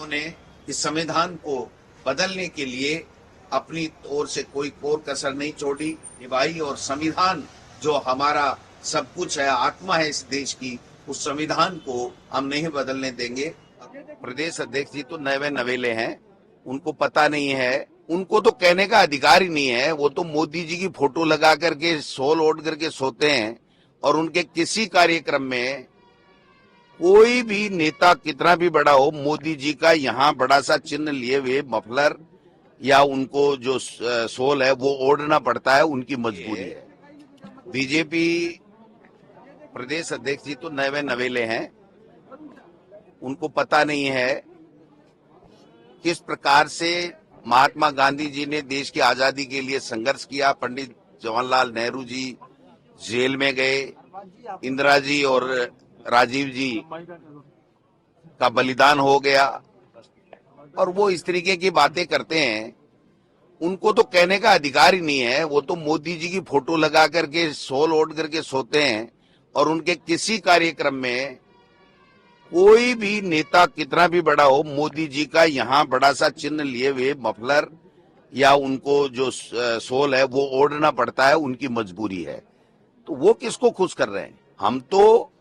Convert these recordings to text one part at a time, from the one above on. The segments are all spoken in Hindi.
उन्होंने इस संविधान को बदलने के लिए अपनी ओर से कोई कोर कसर नहीं छोड़ी, निभाई। और संविधान जो हमारा सब कुछ है, आत्मा है इस देश की, उस संविधान को हम नहीं बदलने देंगे। प्रदेश अध्यक्ष जी तो नवे नवेले हैं, उनको पता नहीं है, उनको तो कहने का अधिकार ही नहीं है। वो तो मोदी जी की फोटो लगा करके सोल ओढ़ करके सोते हैं और उनके किसी कार्यक्रम में कोई भी नेता कितना भी बड़ा हो, मोदी जी का यहाँ बड़ा सा चिन्ह लिए हुए मफलर या उनको जो सोल है वो ओढ़ना पड़ता है, उनकी मजबूरी है। बीजेपी प्रदेश अध्यक्ष जी तो नवे नवेले हैं, उनको पता नहीं है किस प्रकार से महात्मा गांधी जी ने देश की आजादी के लिए संघर्ष किया। पंडित जवाहरलाल नेहरू जी जेल में गए, इंदिरा जी और राजीव जी का बलिदान हो गया, और वो इस तरीके की बातें करते हैं। उनको तो कहने का अधिकार ही नहीं है। वो तो मोदी जी की फोटो लगा करके सोल ओढ़ करके सोते हैं और उनके किसी कार्यक्रम में कोई भी नेता कितना भी बड़ा हो, मोदी जी का यहाँ बड़ा सा चिन्ह लिए हुए मफलर या उनको जो सोल है वो ओढ़ना पड़ता है, उनकी मजबूरी है। तो वो किसको खुश कर रहे हैं? हम तो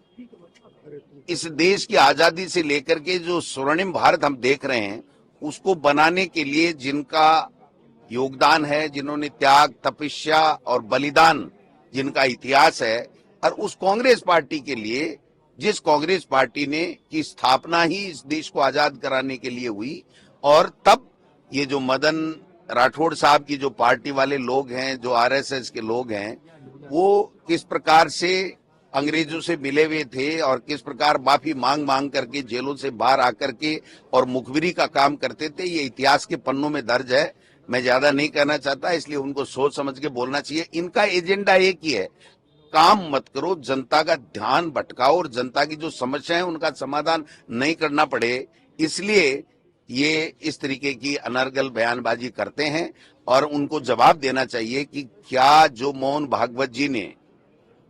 इस देश की आजादी से लेकर के जो स्वर्णिम भारत हम देख रहे हैं, उसको बनाने के लिए जिनका योगदान है, जिन्होंने त्याग, तपस्या और बलिदान जिनका इतिहास है, और उस कांग्रेस पार्टी के लिए, जिस कांग्रेस पार्टी ने की स्थापना ही इस देश को आजाद कराने के लिए हुई, और तब ये जो मदन राठौड़ साहब की जो पार्टी वाले लोग हैं, जो आरएसएस के लोग हैं, वो किस प्रकार से अंग्रेजों से मिले हुए थे और किस प्रकार माफी मांग मांग करके जेलों से बाहर आकर के और मुखबिरी का काम करते थे, ये इतिहास के पन्नों में दर्ज है। मैं ज्यादा नहीं कहना चाहता, इसलिए उनको सोच समझ के बोलना चाहिए। इनका एजेंडा एक ही है, काम मत करो, जनता का ध्यान भटकाओ और जनता की जो समस्या है उनका समाधान नहीं करना पड़े, इसलिए ये इस तरीके की अनर्गल बयानबाजी करते हैं। और उनको जवाब देना चाहिए कि क्या जो मोहन भागवत जी ने,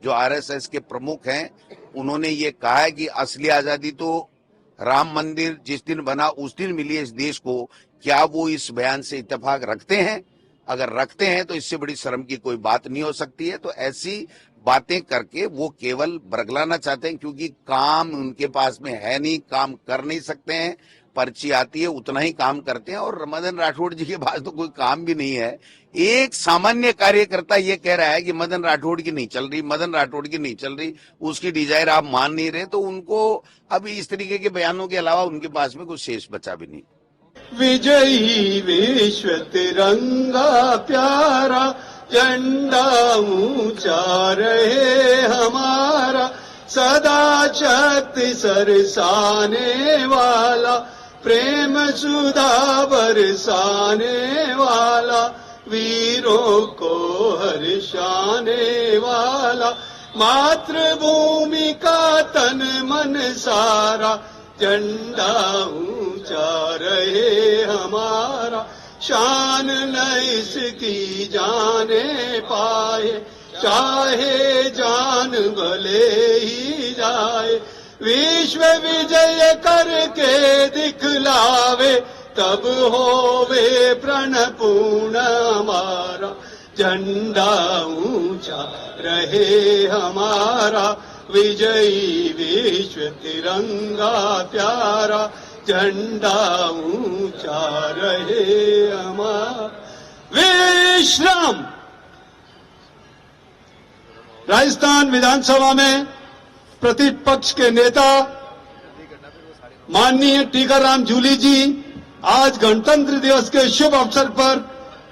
जो आरएसएस के प्रमुख हैं, उन्होंने ये कहा है कि असली आजादी तो राम मंदिर जिस दिन बना उस दिन मिली इस देश को, क्या वो इस बयान से इत्तेफाक रखते हैं? अगर रखते हैं तो इससे बड़ी शर्म की कोई बात नहीं हो सकती है। तो ऐसी बातें करके वो केवल बरगलाना चाहते हैं, क्योंकि काम उनके पास में है नहीं, काम कर नहीं सकते हैं। पर्ची आती है उतना ही काम करते हैं, और मदन राठौड़ जी के पास तो कोई काम भी नहीं है। एक सामान्य कार्यकर्ता ये कह रहा है कि मदन राठौड़ की नहीं चल रही, मदन राठौड़ की नहीं चल रही, उसकी डिजायर आप मान नहीं रहे, तो उनको अभी इस तरीके के बयानों के अलावा उनके पास में कुछ शेष बचा भी नहीं। विजयी विश्व तिरंगा प्यारा, झंडा ऊंचा रहे हमारा, सदा शक्ति सरसाने वाला, प्रेम सुधा बरसाने वाला, वीरों को हर्षाने वाला, मातृभूमि का तन मन सारा, झंडा ऊंचा रहे हमारा, शान न इसकी जाने पाए, चाहे जान भले ही जाए, विश्व विजय करके दिखलावे, तब होवे प्रण पूर्ण हमारा, झंडा ऊंचा रहे हमारा, विजयी विश्व तिरंगा प्यारा, झंडा ऊंचा रहे हमारा। विश्राम। राजस्थान विधानसभा में प्रतिपक्ष के नेता माननीय टीकाराम जूली जी आज गणतंत्र दिवस के शुभ अवसर पर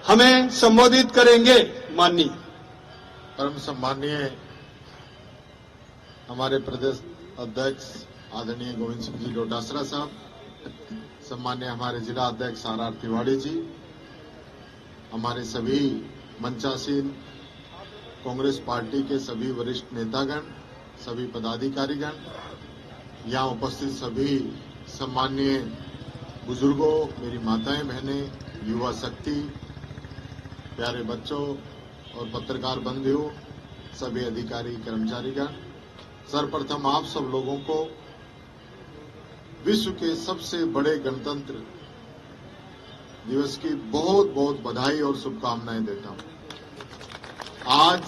हमें संबोधित करेंगे। माननीय परम सम्माननीय हमारे प्रदेश अध्यक्ष आदरणीय गोविंद सिंह जी डोटासरा साहब, सम्मान्य हमारे जिला अध्यक्ष आर तिवारी जी, हमारे सभी मंचासीन कांग्रेस पार्टी के सभी वरिष्ठ नेतागण, सभी पदाधिकारीगण, यहाँ उपस्थित सभी सम्माननीय बुजुर्गों, मेरी माताएं बहनें, युवा शक्ति, प्यारे बच्चों और पत्रकार बंधुओं, सभी अधिकारी कर्मचारीगण, सर्वप्रथम आप सब लोगों को विश्व के सबसे बड़े गणतंत्र दिवस की बहुत बहुत बधाई और शुभकामनाएं देता हूं। आज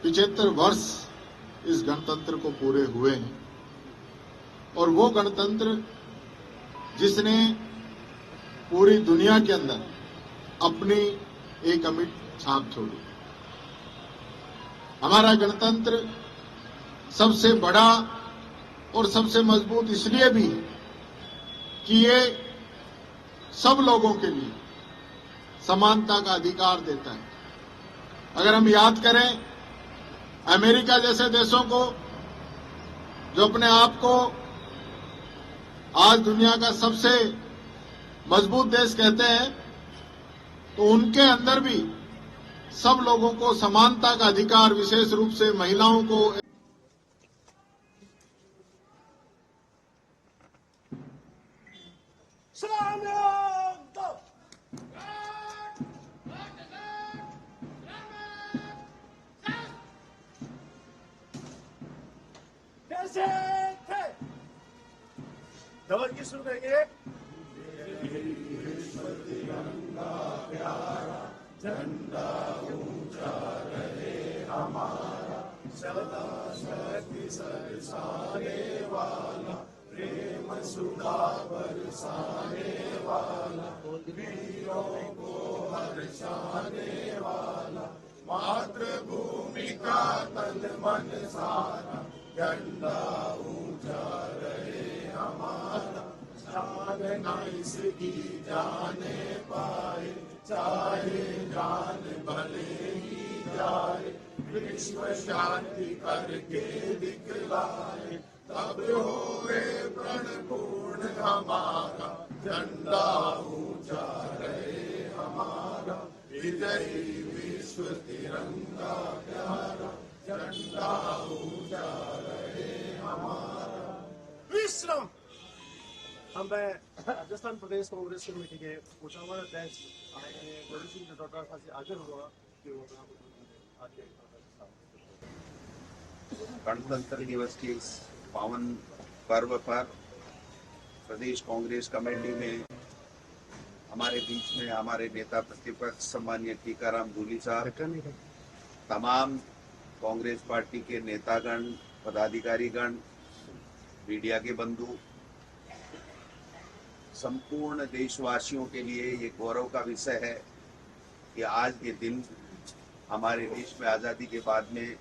75 वर्ष इस गणतंत्र को पूरे हुए हैं और वो गणतंत्र जिसने पूरी दुनिया के अंदर अपनी एक अमिट छाप छोड़ी। हमारा गणतंत्र सबसे बड़ा और सबसे मजबूत इसलिए भी है कि ये सब लोगों के लिए समानता का अधिकार देता है। अगर हम याद करें अमेरिका जैसे देशों को जो अपने आप को आज दुनिया का सबसे मजबूत देश कहते हैं, तो उनके अंदर भी सब लोगों को समानता का अधिकार, विशेष रूप से महिलाओं को धवल की शुरू करेंगे। मातृभूमि का तन मन सारा झंडा ऊंचा रहे हमारा। साधना इसकी जाने पाए चाहे जान भले ही जाए। विश्व शांति करके दिखलाए तब होवे प्रण पूर्ण हमारा। झंडा ऊंचा रहे हमारा। विजयी विश्व तिरंगा प्यारा। झंडा ऊंचा रहे हमारा। विश्राम। हम राजस्थान प्रदेश कांग्रेस कमेटी के पूछावर अध्यक्ष गोविंद सिंह जटौटा से आग्रह हुआ कि वो गणतंत्र दिवस के इस पावन पर्व पर प्रदेश कांग्रेस कमेटी में हमारे बीच में हमारे नेता प्रतिपक्ष सम्माननीय टीकाराम जूली साहब, तमाम कांग्रेस पार्टी के नेतागण, पदाधिकारीगण, मीडिया के बंधु, संपूर्ण देशवासियों के लिए ये गौरव का विषय है कि आज के दिन हमारे देश में आज़ादी के बाद में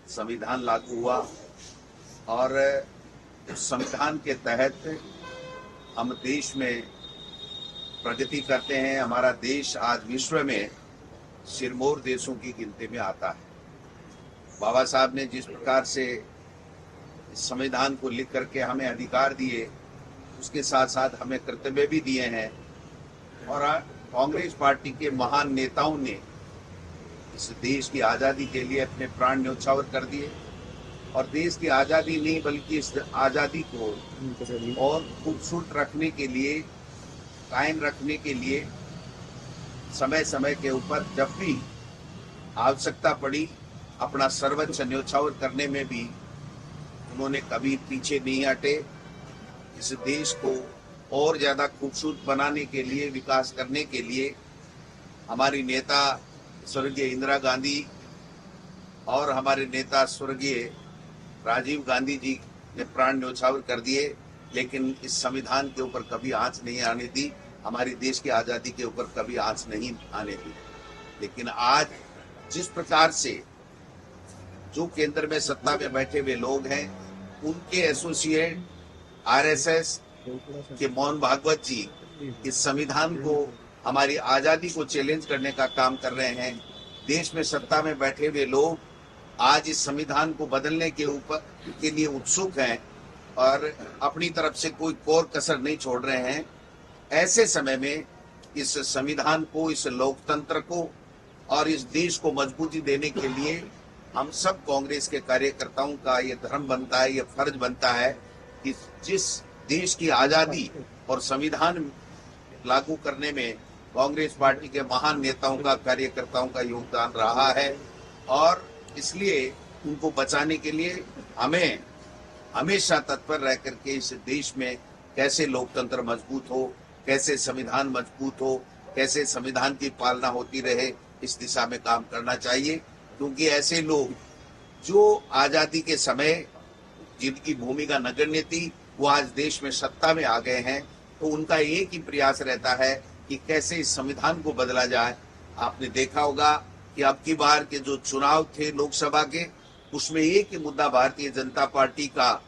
संविधान लागू हुआ और उस संविधान के तहत हम देश में प्रगति करते हैं। हमारा देश आज विश्व में सिरमौर देशों की गिनती में आता है। बाबा साहब ने जिस प्रकार से इस संविधान को लिख करके हमें अधिकार दिए, उसके साथ साथ हमें कर्तव्य भी दिए हैं और कांग्रेस पार्टी के महान नेताओं ने इस देश की आज़ादी के लिए अपने प्राण न्योछावर कर दिए और देश की आज़ादी नहीं बल्कि इस आज़ादी को और खूबसूरत रखने के लिए, कायम रखने के लिए समय समय के ऊपर जब भी आवश्यकता पड़ी अपना सर्वोच्च न्योछावर करने में भी उन्होंने कभी पीछे नहीं हटे। इस देश को और ज्यादा खूबसूरत बनाने के लिए, विकास करने के लिए हमारी नेता स्वर्गीय इंदिरा गांधी और हमारे नेता स्वर्गीय राजीव गांधी जी ने प्राण न्योछावर कर दिए, लेकिन इस संविधान के ऊपर कभी आंच नहीं आने दी, हमारी देश की आज़ादी के ऊपर कभी आंच नहीं आने दी। लेकिन आज जिस प्रकार से जो केंद्र में सत्ता में बैठे हुए लोग हैं, उनके एसोसिएट आरएसएस के मोहन भागवत जी इस संविधान को, हमारी आज़ादी को चैलेंज करने का काम कर रहे हैं। देश में सत्ता में बैठे हुए लोग आज इस संविधान को बदलने के लिए उत्सुक हैं और अपनी तरफ से कोई कोर कसर नहीं छोड़ रहे हैं। ऐसे समय में इस संविधान को, इस लोकतंत्र को और इस देश को मजबूती देने के लिए हम सब कांग्रेस के कार्यकर्ताओं का ये धर्म बनता है, ये फर्ज बनता है कि जिस देश की आज़ादी और संविधान लागू करने में कांग्रेस पार्टी के महान नेताओं का, कार्यकर्ताओं का योगदान रहा है और इसलिए उनको बचाने के लिए हमें हमेशा तत्पर रह करके इस देश में कैसे लोकतंत्र मजबूत हो, कैसे संविधान मजबूत हो, कैसे संविधान की पालना होती रहे, इस दिशा में काम करना चाहिए। क्योंकि ऐसे लोग जो आजादी के समय जिनकी भूमिका नगण्य थी, वो आज देश में सत्ता में आ गए हैं, तो उनका एक ही प्रयास रहता है कि कैसे इस संविधान को बदला जाए। आपने देखा होगा कि अब की बार के जो चुनाव थे लोकसभा के, उसमें एक ही मुद्दा भारतीय जनता पार्टी का,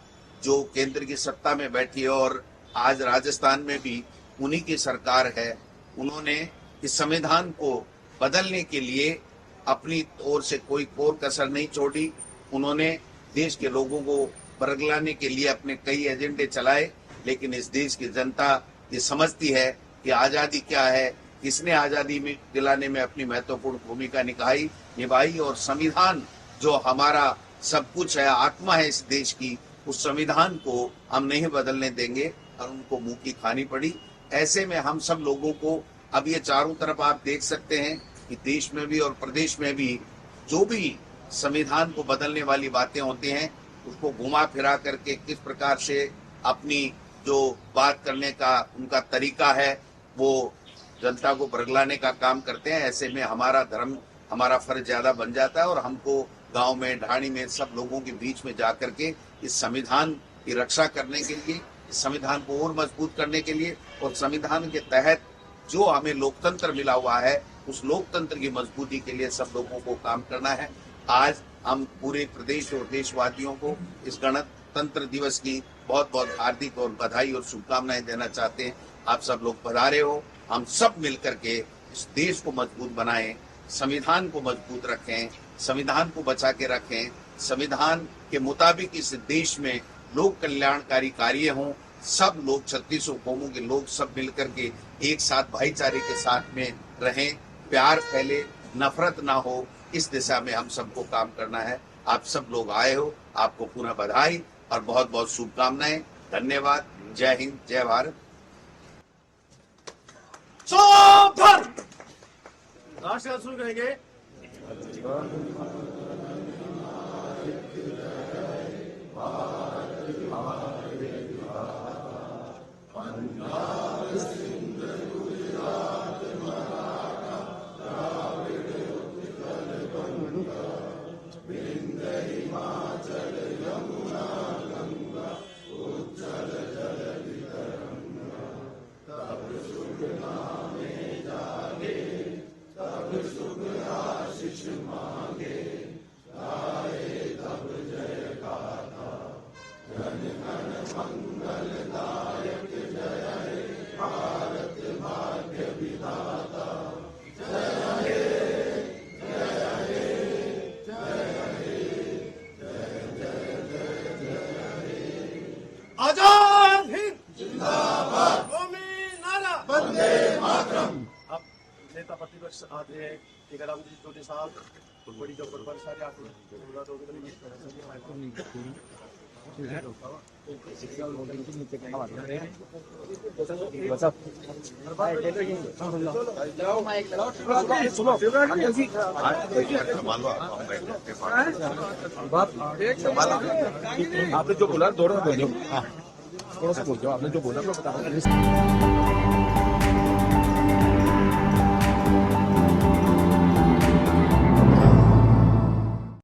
जो केंद्र की सत्ता में बैठी है और आज राजस्थान में भी उन्हीं की सरकार है, उन्होंने इस संविधान को बदलने के लिए अपनी ओर से कोई कोर कसर नहीं छोड़ी। उन्होंने देश के लोगों को बरगलाने के लिए अपने कई एजेंडे चलाए, लेकिन इस देश की जनता ये समझती है कि आजादी क्या है, किसने आजादी में दिलाने में अपनी महत्वपूर्ण भूमिका निभाई और संविधान जो हमारा सब कुछ है, आत्मा है इस देश की, उस संविधान को हम नहीं बदलने देंगे और उनको मुंह की खानी पड़ी। ऐसे में हम सब लोगों को अब ये चारों तरफ आप देख सकते हैं कि देश में भी और प्रदेश में भी जो भी संविधान को बदलने वाली बातें होती हैं, उसको घुमा फिरा करके किस प्रकार से अपनी जो बात करने का उनका तरीका है, वो जनता को बरगलाने का काम करते हैं। ऐसे में हमारा धर्म, हमारा फर्ज ज्यादा बन जाता है और हमको गांव में, ढाणी में, सब लोगों के बीच में जाकर के इस संविधान की रक्षा करने के लिए, इस संविधान को और मजबूत करने के लिए और संविधान के तहत जो हमें लोकतंत्र मिला हुआ है, उस लोकतंत्र की मजबूती के लिए सब लोगों को काम करना है। आज हम पूरे प्रदेश और देशवासियों को इस गणतंत्र दिवस की बहुत बहुत हार्दिक और बधाई और शुभकामनाएं देना चाहते हैं। आप सब लोग पधारे हो, हम सब मिलकर के इस देश को मजबूत बनाएं, संविधान को मजबूत रखें, संविधान को बचा के रखें, संविधान के मुताबिक इस देश में लोक कल्याणकारी कार्य हों, सब लोग 36 कौमों के लोग सब मिलकर के एक साथ भाईचारे के साथ में रहें, प्यार फैले, नफरत ना हो, इस दिशा में हम सबको काम करना है। आप सब लोग आए हो, आपको पुनः बधाई और बहुत बहुत शुभकामनाएं। धन्यवाद। जय हिंद, जय भारत। राष्ट्रगान शुरू करेंगे। आजाद हिंद जिंदाबाद, कौमी नारा वंदे मातरम। अब नेता प्रतिपक्ष आते हैं टीकाराम जी छोटे साहब, बड़ी जो पर सारे आते हैं। आपने जो बोला दोनों बोलो, थोड़ा सा बोल दो, आपने जो बोला तो बताओ।